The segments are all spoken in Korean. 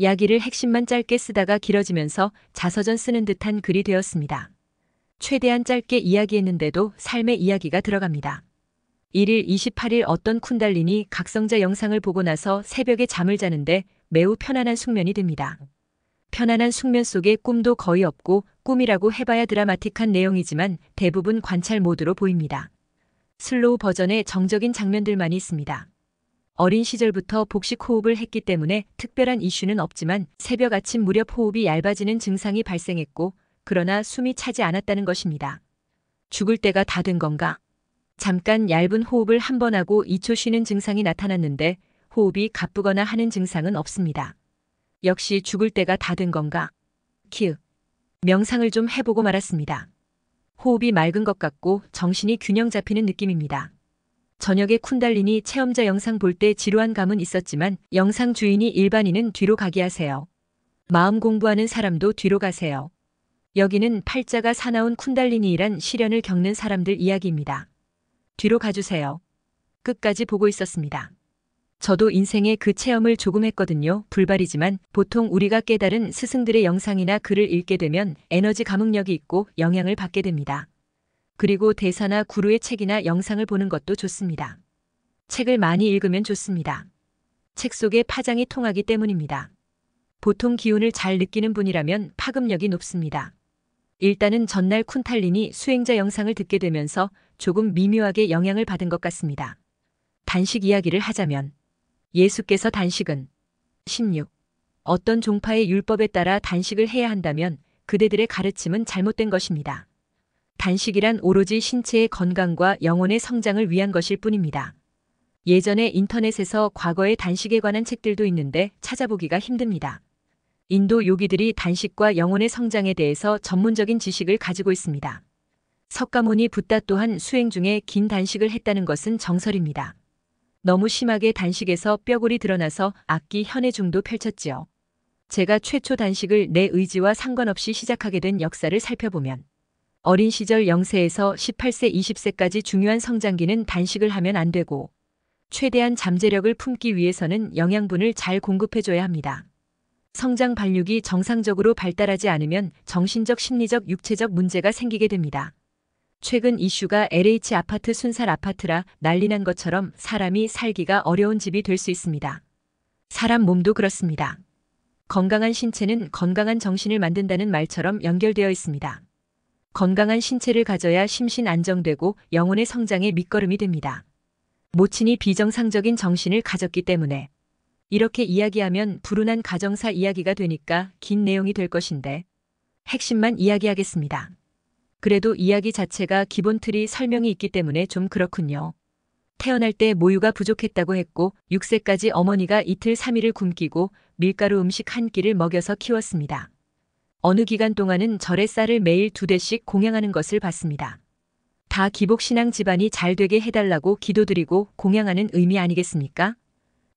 이야기를 핵심만 짧게 쓰다가 길어지면서 자서전 쓰는 듯한 글이 되었습니다. 최대한 짧게 이야기했는데도 삶의 이야기가 들어갑니다. 1일 28일 어떤 쿤달리니 각성자 영상을 보고 나서 새벽에 잠을 자는데 매우 편안한 숙면이 됩니다. 편안한 숙면 속에 꿈도 거의 없고 꿈이라고 해봐야 드라마틱한 내용이지만 대부분 관찰 모드로 보입니다. 슬로우 버전의 정적인 장면들만이 있습니다. 어린 시절부터 복식 호흡을 했기 때문에 특별한 이슈는 없지만 새벽 아침 무렵 호흡이 얇아지는 증상이 발생했고 그러나 숨이 차지 않았다는 것입니다. 죽을 때가 다 된 건가? 잠깐 얇은 호흡을 한 번 하고 2초 쉬는 증상이 나타났는데 호흡이 가쁘거나 하는 증상은 없습니다. 역시 죽을 때가 다 된 건가? 명상을 좀 해보고 말았습니다. 호흡이 맑은 것 같고 정신이 균형 잡히는 느낌입니다. 저녁에 쿤달리니 체험자 영상 볼 때 지루한 감은 있었지만 영상 주인이 일반인은 뒤로 가게 하세요. 마음 공부하는 사람도 뒤로 가세요. 여기는 팔자가 사나운 쿤달리니이란 시련을 겪는 사람들 이야기입니다. 뒤로 가주세요. 끝까지 보고 있었습니다. 저도 인생에 그 체험을 조금 했거든요. 불발이지만 보통 우리가 깨달은 스승들의 영상이나 글을 읽게 되면 에너지 감흥력이 있고 영향을 받게 됩니다. 그리고 대사나 구루의 책이나 영상을 보는 것도 좋습니다. 책을 많이 읽으면 좋습니다. 책 속에 파장이 통하기 때문입니다. 보통 기운을 잘 느끼는 분이라면 파급력이 높습니다. 일단은 전날 쿤탈리니 수행자 영상을 듣게 되면서 조금 미묘하게 영향을 받은 것 같습니다. 단식 이야기를 하자면 예수께서 단식은 16. 어떤 종파의 율법에 따라 단식을 해야 한다면 그대들의 가르침은 잘못된 것입니다. 단식이란 오로지 신체의 건강과 영혼의 성장을 위한 것일 뿐입니다. 예전에 인터넷에서 과거의 단식에 관한 책들도 있는데 찾아보기가 힘듭니다. 인도 요기들이 단식과 영혼의 성장에 대해서 전문적인 지식을 가지고 있습니다. 석가모니 붓다 또한 수행 중에 긴 단식을 했다는 것은 정설입니다. 너무 심하게 단식에서 뼈골이 드러나서 악기 현해중도 펼쳤지요. 제가 최초 단식을 내 의지와 상관없이 시작하게 된 역사를 살펴보면 어린 시절 0세에서 18세, 20세까지 중요한 성장기는 단식을 하면 안 되고 최대한 잠재력을 품기 위해서는 영양분을 잘 공급해줘야 합니다. 성장 발육이 정상적으로 발달하지 않으면 정신적, 심리적, 육체적 문제가 생기게 됩니다. 최근 이슈가 LH 아파트 순살 아파트라 난리난 것처럼 사람이 살기가 어려운 집이 될 수 있습니다. 사람 몸도 그렇습니다. 건강한 신체는 건강한 정신을 만든다는 말처럼 연결되어 있습니다. 건강한 신체를 가져야 심신 안정되고 영혼의 성장의 밑거름이 됩니다. 모친이 비정상적인 정신을 가졌기 때문에 이렇게 이야기하면 불운한 가정사 이야기가 되니까 긴 내용이 될 것인데 핵심만 이야기하겠습니다. 그래도 이야기 자체가 기본 틀이 설명이 있기 때문에 좀 그렇군요. 태어날 때 모유가 부족했다고 했고 6세까지 어머니가 이틀 3일을 굶기고 밀가루 음식 한 끼를 먹여서 키웠습니다. 어느 기간 동안은 절에 쌀을 매일 2대씩 공양하는 것을 봤습니다. 다 기복신앙 집안이 잘 되게 해달라고 기도드리고 공양하는 의미 아니겠습니까?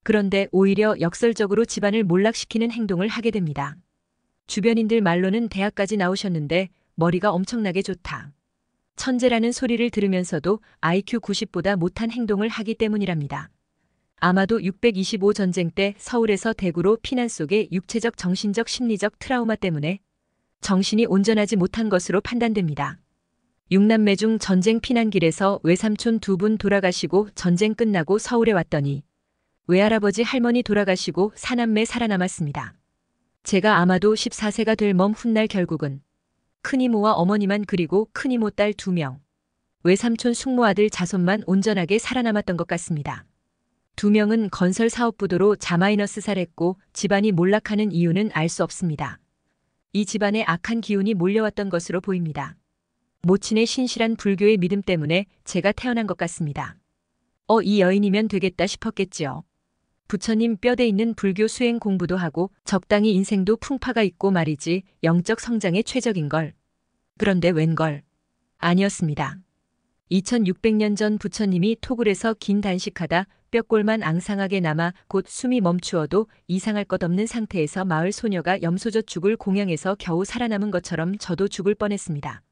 그런데 오히려 역설적으로 집안을 몰락시키는 행동을 하게 됩니다. 주변인들 말로는 대학까지 나오셨는데 머리가 엄청나게 좋다. 천재라는 소리를 들으면서도 IQ 90보다 못한 행동을 하기 때문이랍니다. 아마도 625 전쟁 때 서울에서 대구로 피난 속에 육체적, 정신적, 심리적 트라우마 때문에 정신이 온전하지 못한 것으로 판단됩니다. 6남매 중 전쟁 피난길에서 외삼촌 2분 돌아가시고 전쟁 끝나고 서울에 왔더니 외할아버지 할머니 돌아가시고 4남매 살아남았습니다. 제가 아마도 14세가 될 먼 훗날 결국은 큰이모와 어머니만 그리고 큰이모 딸 2명, 외삼촌 숙모 아들 자손만 온전하게 살아남았던 것 같습니다. 2명은 건설 사업부도로 자마이너스살했고 집안이 몰락하는 이유는 알 수 없습니다. 이 집안에 악한 기운이 몰려왔던 것으로 보입니다. 모친의 신실한 불교의 믿음 때문에 제가 태어난 것 같습니다. 이 여인이면 되겠다 싶었겠지요. 부처님 뼈대 있는 불교 수행 공부도 하고 적당히 인생도 풍파가 있고 말이지 영적 성장에 최적인걸. 그런데 웬걸? 아니었습니다. 2600년 전 부처님이 토굴에서 긴 단식하다 뼈골만 앙상하게 남아 곧 숨이 멈추어도 이상할 것 없는 상태에서 마을 소녀가 염소젖 죽을 공양해서 겨우 살아남은 것처럼 저도 죽을 뻔했습니다.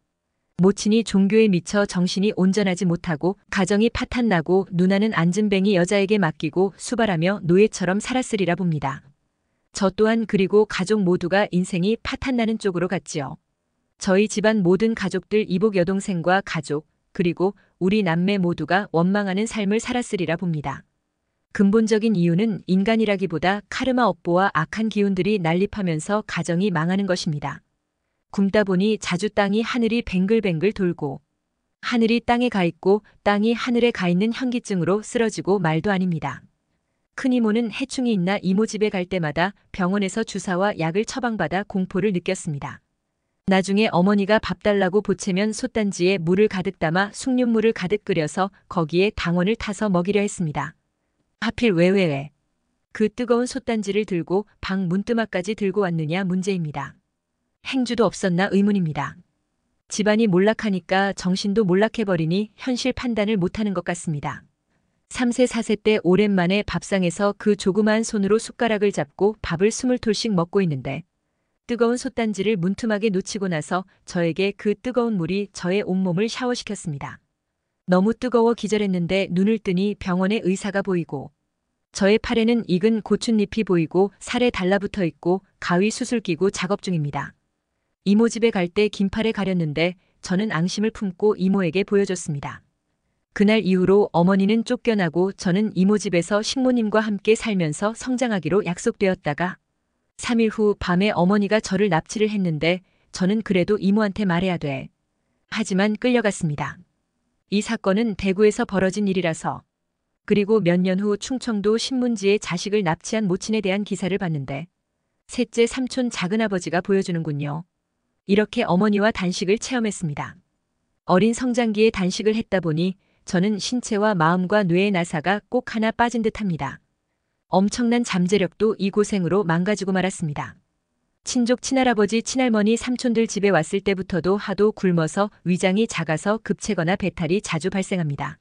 모친이 종교에 미쳐 정신이 온전하지 못하고 가정이 파탄나고 누나는 안진뱅이 여자에게 맡기고 수발하며 노예처럼 살았으리라 봅니다. 저 또한 그리고 가족 모두가 인생이 파탄나는 쪽으로 갔지요. 저희 집안 모든 가족들 이복 여동생과 가족, 그리고 우리 남매 모두가 원망하는 삶을 살았으리라 봅니다. 근본적인 이유는 인간이라기보다 카르마 업보와 악한 기운들이 난립하면서 가정이 망하는 것입니다. 굶다 보니 자주 땅이 하늘이 뱅글뱅글 돌고 하늘이 땅에 가 있고 땅이 하늘에 가 있는 현기증으로 쓰러지고 말도 아닙니다. 큰 이모는 해충이 있나 이모 집에 갈 때마다 병원에서 주사와 약을 처방받아 공포를 느꼈습니다. 나중에 어머니가 밥 달라고 보채면 솥단지에 물을 가득 담아 숭늉물을 가득 끓여서 거기에 당원을 타서 먹이려 했습니다. 하필 왜 그 뜨거운 솥단지를 들고 방 문뜨마까지 들고 왔느냐 문제입니다. 행주도 없었나 의문입니다. 집안이 몰락하니까 정신도 몰락해버리니 현실 판단을 못하는 것 같습니다. 3세 4세 때 오랜만에 밥상에서 그 조그마한 손으로 숟가락을 잡고 밥을 20톨씩 먹고 있는데 뜨거운 솥단지를 문틈하게 놓치고 나서 저에게 그 뜨거운 물이 저의 온몸을 샤워시켰습니다. 너무 뜨거워 기절했는데 눈을 뜨니 병원의 의사가 보이고 저의 팔에는 익은 고춧잎이 보이고 살에 달라붙어 있고 가위 수술기구 작업 중입니다. 이모 집에 갈 때 긴팔에 가렸는데 저는 앙심을 품고 이모에게 보여줬습니다. 그날 이후로 어머니는 쫓겨나고 저는 이모 집에서 식모님과 함께 살면서 성장하기로 약속되었다가 3일 후 밤에 어머니가 저를 납치를 했는데 저는 그래도 이모한테 말해야 돼. 하지만 끌려갔습니다. 이 사건은 대구에서 벌어진 일이라서 그리고 몇 년 후 충청도 신문지에 자식을 납치한 모친에 대한 기사를 봤는데 셋째 삼촌 작은아버지가 보여주는군요. 이렇게 어머니와 단식을 체험했습니다. 어린 성장기에 단식을 했다 보니 저는 신체와 마음과 뇌의 나사가 꼭 하나 빠진 듯합니다. 엄청난 잠재력도 이 고생으로 망가지고 말았습니다. 친족 친할아버지 친할머니 삼촌들 집에 왔을 때부터도 하도 굶어서 위장이 작아서 급체거나 배탈이 자주 발생합니다.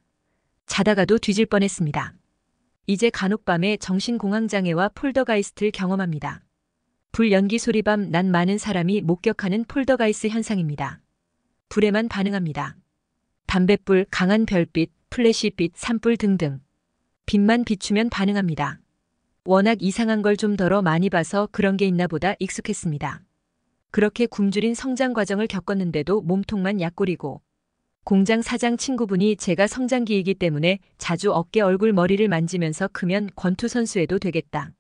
자다가도 뒤질 뻔했습니다. 이제 간혹 밤에 정신공황장애와 폴더가이스트를 경험합니다. 불연기 소리밤 난 많은 사람이 목격하는 폴더가이스트 현상입니다. 불에만 반응합니다. 담뱃불, 강한 별빛, 플래시빛, 산불 등등. 빛만 비추면 반응합니다. 워낙 이상한 걸 좀 덜어 많이 봐서 그런 게 있나 보다 익숙했습니다. 그렇게 굶주린 성장 과정을 겪었는데도 몸통만 약골이고 공장 사장 친구분이 제가 성장기이기 때문에 자주 어깨 얼굴 머리를 만지면서 크면 권투선수해도 되겠다.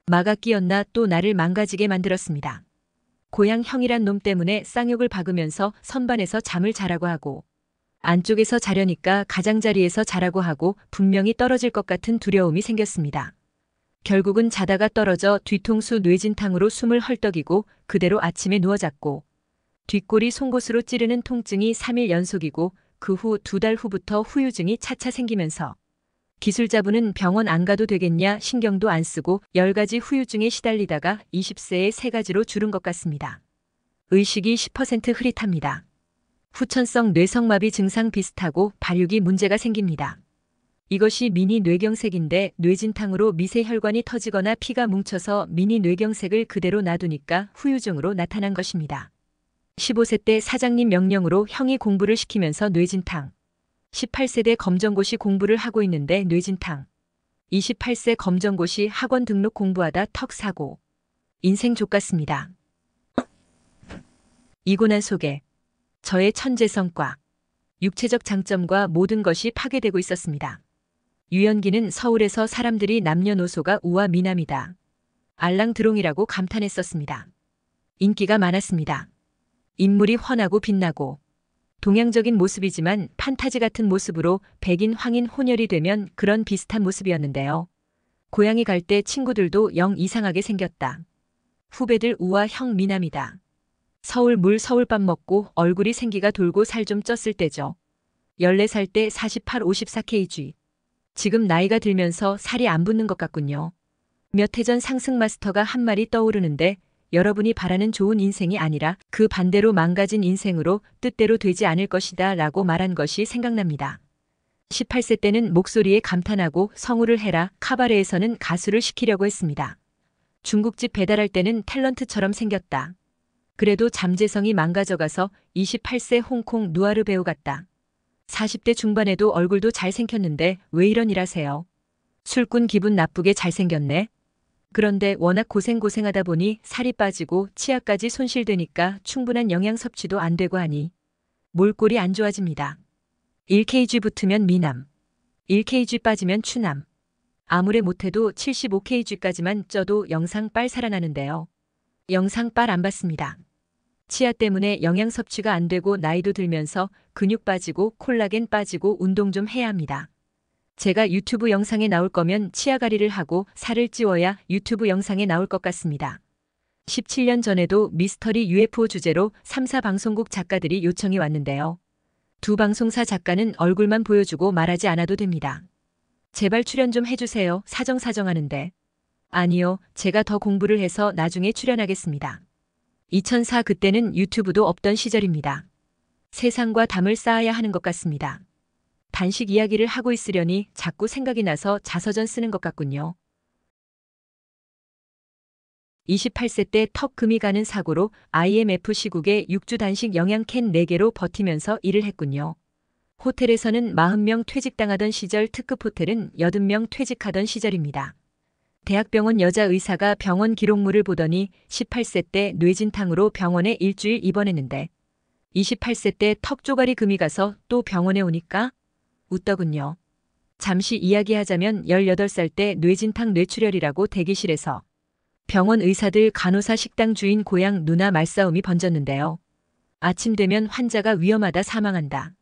마가 끼었나 또 나를 망가지게 만들었습니다. 고향 형이란 놈 때문에 쌍욕을 박으면서 선반에서 잠을 자라고 하고 안쪽에서 자려니까 가장자리에서 자라고 하고 분명히 떨어질 것 같은 두려움이 생겼습니다. 결국은 자다가 떨어져 뒤통수 뇌진탕으로 숨을 헐떡이고 그대로 아침에 누워 잤고 뒷골이 송곳으로 찌르는 통증이 3일 연속이고 그 후 2달 후부터 후유증이 차차 생기면서 기술자분은 병원 안 가도 되겠냐 신경도 안 쓰고 10가지 후유증에 시달리다가 20세에 3가지로 줄은 것 같습니다. 의식이 10% 흐릿합니다. 후천성 뇌성마비 증상 비슷하고 발육이 문제가 생깁니다. 이것이 미니 뇌경색인데 뇌진탕으로 미세혈관이 터지거나 피가 뭉쳐서 미니 뇌경색을 그대로 놔두니까 후유증으로 나타난 것입니다. 15세 때 사장님 명령으로 형이 공부를 시키면서 뇌진탕. 18세 때 검정고시 공부를 하고 있는데 뇌진탕. 28세 검정고시 학원 등록 공부하다 턱사고. 인생 족같습니다. 이 고난 속에 저의 천재성과 육체적 장점과 모든 것이 파괴되고 있었습니다. 유연기는 서울에서 사람들이 남녀노소가 우와 미남이다. 알랑드롱이라고 감탄했었습니다. 인기가 많았습니다. 인물이 훤하고 빛나고 동양적인 모습이지만 판타지 같은 모습으로 백인 황인 혼혈이 되면 그런 비슷한 모습이었는데요. 고향에 갈 때 친구들도 영 이상하게 생겼다. 후배들 우와 형 미남이다. 서울 물 서울밥 먹고 얼굴이 생기가 돌고 살 좀 쪘을 때죠. 14살 때 48, 54kg. 지금 나이가 들면서 살이 안 붙는 것 같군요. 몇 해 전 상승 마스터가 한 말이 떠오르는데 여러분이 바라는 좋은 인생이 아니라 그 반대로 망가진 인생으로 뜻대로 되지 않을 것이다 라고 말한 것이 생각납니다. 18세 때는 목소리에 감탄하고 성우를 해라 카바레에서는 가수를 시키려고 했습니다. 중국집 배달할 때는 탤런트처럼 생겼다. 그래도 잠재성이 망가져가서 28세 홍콩 누아르 배우 같다. 40대 중반에도 얼굴도 잘생겼는데 왜 이런 일 하세요? 술꾼 기분 나쁘게 잘생겼네. 그런데 워낙 고생하다 보니 살이 빠지고 치아까지 손실되니까 충분한 영양 섭취도 안 되고 하니 몰골이 안 좋아집니다. 1kg 붙으면 미남, 1kg 빠지면 추남. 아무리 못해도 75kg까지만 쪄도 영상빨 살아나는데요. 영상빨 안 받습니다. 치아 때문에 영양 섭취가 안 되고 나이도 들면서 근육 빠지고 콜라겐 빠지고 운동 좀 해야 합니다. 제가 유튜브 영상에 나올 거면 치아 가리를 하고 살을 찌워야 유튜브 영상에 나올 것 같습니다. 17년 전에도 미스터리 UFO 주제로 3사 방송국 작가들이 요청이 왔는데요. 두 방송사 작가는 얼굴만 보여주고 말하지 않아도 됩니다. 제발 출연 좀 해주세요. 사정하는데. 아니요, 제가 더 공부를 해서 나중에 출연하겠습니다. 2004 그때는 유튜브도 없던 시절입니다. 세상과 담을 쌓아야 하는 것 같습니다. 단식 이야기를 하고 있으려니 자꾸 생각이 나서 자서전 쓰는 것 같군요. 28세 때 턱 금이 가는 사고로 IMF 시국에 6주 단식 영양캔 4개로 버티면서 일을 했군요. 호텔에서는 40명 퇴직당하던 시절 특급 호텔은 80명 퇴직하던 시절입니다. 대학병원 여자 의사가 병원 기록물을 보더니 18세 때 뇌진탕으로 병원에 일주일 입원했는데 28세 때 턱 쪼가리 금이 가서 또 병원에 오니까 웃더군요. 잠시 이야기하자면 18살 때 뇌진탕 뇌출혈이라고 대기실에서 병원 의사들 간호사 식당 주인 고향 누나 말싸움이 번졌는데요. 아침 되면 환자가 위험하다 사망한다.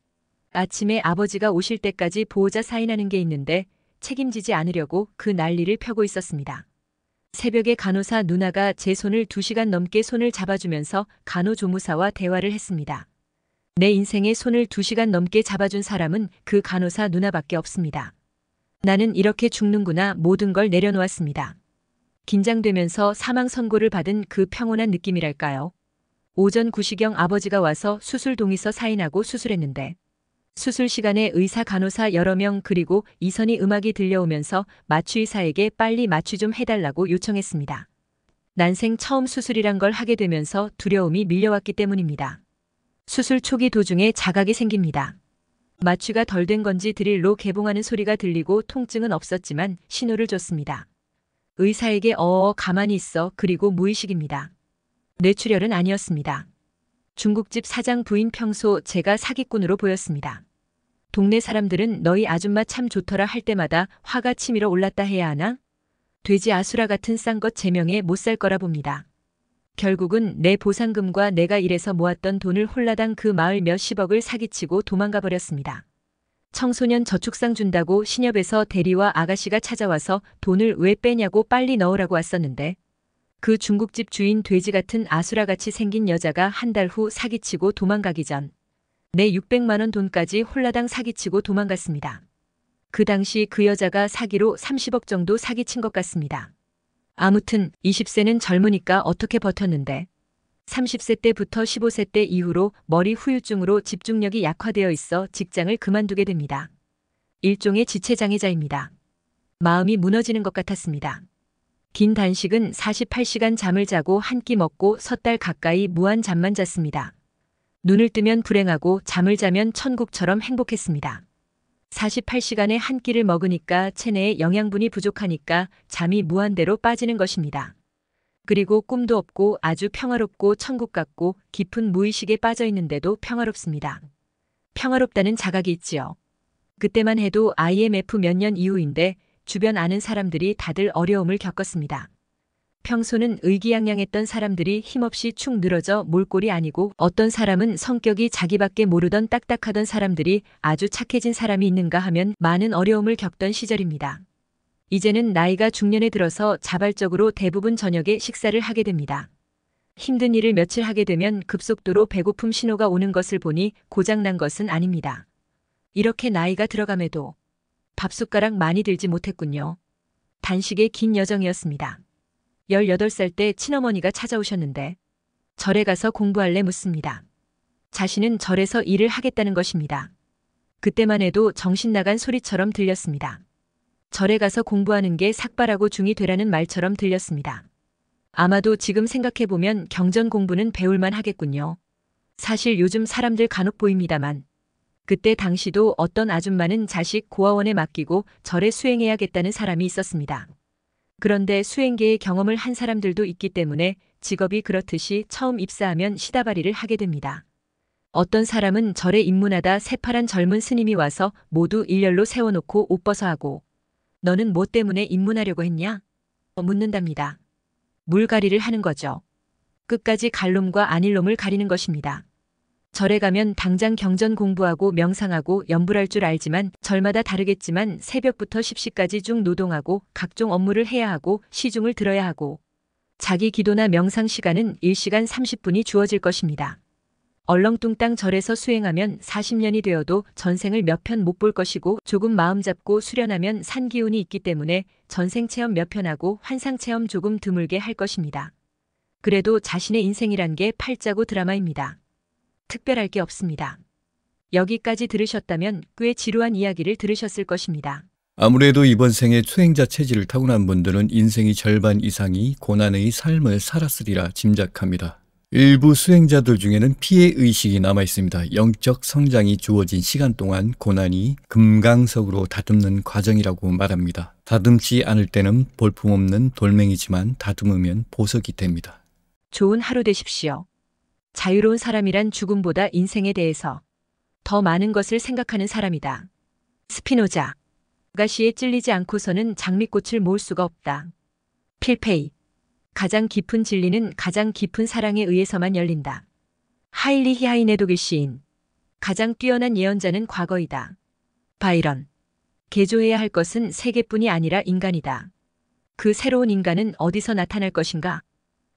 아침에 아버지가 오실 때까지 보호자 사인하는 게 있는데 책임지지 않으려고 그 난리를 펴고 있었습니다. 새벽에 간호사 누나가 제 손을 2시간 넘게 손을 잡아주면서 간호조무사와 대화를 했습니다. 내 인생에 손을 2시간 넘게 잡아준 사람은 그 간호사 누나밖에 없습니다. 나는 이렇게 죽는구나 모든 걸 내려놓았습니다. 긴장되면서 사망 선고를 받은 그 평온한 느낌이랄까요. 오전 9시경 아버지가 와서 수술 동의서 사인하고 수술했는데 수술 시간에 의사 간호사 여러 명 그리고 이선희 음악이 들려오면서 마취의사에게 빨리 마취 좀 해달라고 요청했습니다. 난생 처음 수술이란 걸 하게 되면서 두려움이 밀려왔기 때문입니다. 수술 초기 도중에 자각이 생깁니다. 마취가 덜 된 건지 드릴로 개봉하는 소리가 들리고 통증은 없었지만 신호를 줬습니다. 의사에게 가만히 있어 그리고 무의식입니다. 뇌출혈은 아니었습니다. 중국집 사장 부인 평소 제가 사기꾼으로 보였습니다. 동네 사람들은 너희 아줌마 참 좋더라 할 때마다 화가 치밀어 올랐다 해야 하나? 돼지 아수라 같은 싼 것 제명에 못 살 거라 봅니다. 결국은 내 보상금과 내가 일해서 모았던 돈을 홀라당 그 마을 몇십억을 사기치고 도망가 버렸습니다. 청소년 저축상 준다고 신협에서 대리와 아가씨가 찾아와서 돈을 왜 빼냐고 빨리 넣으라고 왔었는데 그 중국집 주인 돼지 같은 아수라같이 생긴 여자가 한 달 후 사기치고 도망가기 전 내 600만 원 돈까지 홀라당 사기치고 도망갔습니다. 그 당시 그 여자가 사기로 30억 정도 사기친 것 같습니다. 아무튼 20세는 젊으니까 어떻게 버텼는데 30세 때부터 15세 때 이후로 머리 후유증으로 집중력이 약화되어 있어 직장을 그만두게 됩니다. 일종의 지체장애자입니다. 마음이 무너지는 것 같았습니다. 긴 단식은 48시간 잠을 자고 한 끼 먹고 석 달 가까이 무한 잠만 잤습니다. 눈을 뜨면 불행하고 잠을 자면 천국처럼 행복했습니다. 48시간에 한 끼를 먹으니까 체내에 영양분이 부족하니까 잠이 무한대로 빠지는 것입니다. 그리고 꿈도 없고 아주 평화롭고 천국 같고 깊은 무의식에 빠져 있는데도 평화롭습니다. 평화롭다는 자각이 있지요. 그때만 해도 IMF 몇 년 이후인데 주변 아는 사람들이 다들 어려움을 겪었습니다. 평소는 의기양양했던 사람들이 힘없이 축 늘어져 몰골이 아니고 어떤 사람은 성격이 자기밖에 모르던 딱딱하던 사람들이 아주 착해진 사람이 있는가 하면 많은 어려움을 겪던 시절입니다. 이제는 나이가 중년에 들어서 자발적으로 대부분 저녁에 식사를 하게 됩니다. 힘든 일을 며칠 하게 되면 급속도로 배고픔 신호가 오는 것을 보니 고장난 것은 아닙니다. 이렇게 나이가 들어감에도 밥숟가락 많이 들지 못했군요. 단식의 긴 여정이었습니다. 18살 때 친어머니가 찾아오셨는데 절에 가서 공부할래 묻습니다. 자신은 절에서 일을 하겠다는 것입니다. 그때만 해도 정신 나간 소리처럼 들렸습니다. 절에 가서 공부하는 게 삭발하고 중이 되라는 말처럼 들렸습니다. 아마도 지금 생각해보면 경전 공부는 배울만 하겠군요. 사실 요즘 사람들 간혹 보입니다만 그때 당시도 어떤 아줌마는 자식 고아원에 맡기고 절에 수행해야겠다는 사람이 있었습니다. 그런데 수행계의 경험을 한 사람들도 있기 때문에 직업이 그렇듯이 처음 입사하면 시다바리를 하게 됩니다. 어떤 사람은 절에 입문하다 새파란 젊은 스님이 와서 모두 일렬로 세워놓고 옷 벗어 하고 너는 뭐 때문에 입문하려고 했냐? 묻는답니다. 물갈이를 하는 거죠. 끝까지 갈놈과 아닐놈을 가리는 것입니다. 절에 가면 당장 경전 공부하고 명상하고 염불할 줄 알지만 절마다 다르겠지만 새벽부터 십시까지 쭉 노동하고 각종 업무를 해야 하고 시중을 들어야 하고 자기 기도나 명상 시간은 1시간 30분이 주어질 것입니다. 얼렁뚱땅 절에서 수행하면 40년이 되어도 전생을 몇 편 못 볼 것이고 조금 마음 잡고 수련하면 산 기운이 있기 때문에 전생 체험 몇 편 하고 환상 체험 조금 드물게 할 것입니다. 그래도 자신의 인생이란 게 팔자고 드라마입니다. 특별할 게 없습니다. 여기까지 들으셨다면 꽤 지루한 이야기를 들으셨을 것입니다. 아무래도 이번 생에 수행자 체질을 타고난 분들은 인생의 절반 이상이 고난의 삶을 살았으리라 짐작합니다. 일부 수행자들 중에는 피해의식이 남아있습니다. 영적 성장이 주어진 시간 동안 고난이 금강석으로 다듬는 과정이라고 말합니다. 다듬지 않을 때는 볼품없는 돌멩이지만 다듬으면 보석이 됩니다. 좋은 하루 되십시오. 자유로운 사람이란 죽음보다 인생에 대해서 더 많은 것을 생각하는 사람이다. 스피노자. 아가씨에 찔리지 않고서는 장미꽃을 모을 수가 없다. 필페이. 가장 깊은 진리는 가장 깊은 사랑에 의해서만 열린다. 하일리 히하이네 독일 시인. 가장 뛰어난 예언자는 과거이다. 바이런. 개조해야 할 것은 세계뿐이 아니라 인간이다. 그 새로운 인간은 어디서 나타날 것인가?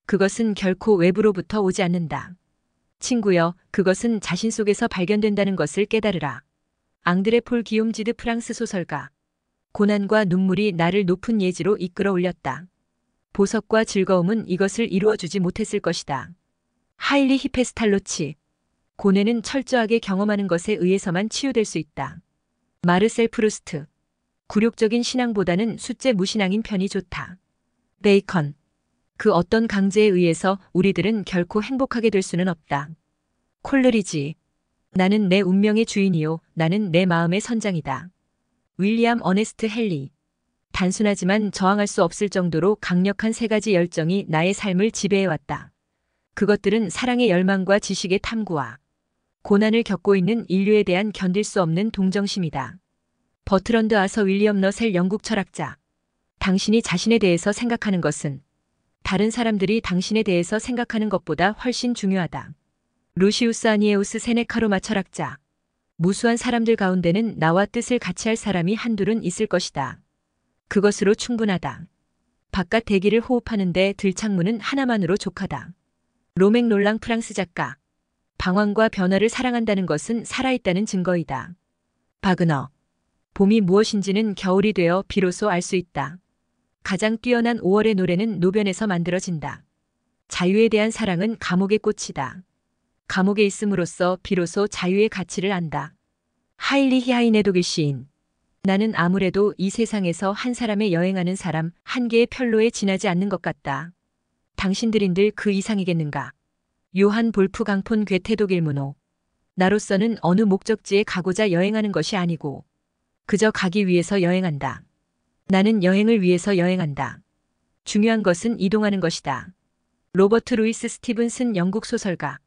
그것은 결코 외부로부터 오지 않는다. 친구여, 그것은 자신 속에서 발견된다는 것을 깨달으라. 앙드레 폴 기욤지드 프랑스 소설가. 고난과 눈물이 나를 높은 예지로 이끌어 올렸다. 보석과 즐거움은 이것을 이루어주지 못했을 것이다. 하일리 히페스탈로치. 고뇌는 철저하게 경험하는 것에 의해서만 치유될 수 있다. 마르셀 프루스트. 굴욕적인 신앙보다는 숫제 무신앙인 편이 좋다. 베이컨. 그 어떤 강제에 의해서 우리들은 결코 행복하게 될 수는 없다. 콜르리지. 나는 내 운명의 주인이요. 나는 내 마음의 선장이다. 윌리엄 어네스트 헨리. 단순하지만 저항할 수 없을 정도로 강력한 세 가지 열정이 나의 삶을 지배해왔다. 그것들은 사랑의 열망과 지식의 탐구와 고난을 겪고 있는 인류에 대한 견딜 수 없는 동정심이다. 버트런드 아서 윌리엄 러셀 영국 철학자. 당신이 자신에 대해서 생각하는 것은 다른 사람들이 당신에 대해서 생각하는 것보다 훨씬 중요하다. 루시우스 아니에우스 세네카로마 철학자. 무수한 사람들 가운데는 나와 뜻을 같이 할 사람이 한둘은 있을 것이다. 그것으로 충분하다. 바깥 대기를 호흡하는데 들창문은 하나만으로 족하다. 로맹 롤랑 프랑스 작가. 방황과 변화를 사랑한다는 것은 살아있다는 증거이다. 바그너. 봄이 무엇인지는 겨울이 되어 비로소 알 수 있다. 가장 뛰어난 5월의 노래는 노변에서 만들어진다. 자유에 대한 사랑은 감옥의 꽃이다. 감옥에 있음으로써 비로소 자유의 가치를 안다. 하일리 히하이네 독일 시인. 나는 아무래도 이 세상에서 한 사람의 여행하는 사람 한 개의 편로에 지나지 않는 것 같다. 당신들인들 그 이상이겠는가? 요한 볼프 강폰 괴테 독일 문호. 나로서는 어느 목적지에 가고자 여행하는 것이 아니고 그저 가기 위해서 여행한다. 나는 여행을 위해서 여행한다. 중요한 것은 이동하는 것이다. 로버트 루이스 스티븐슨 영국 소설가.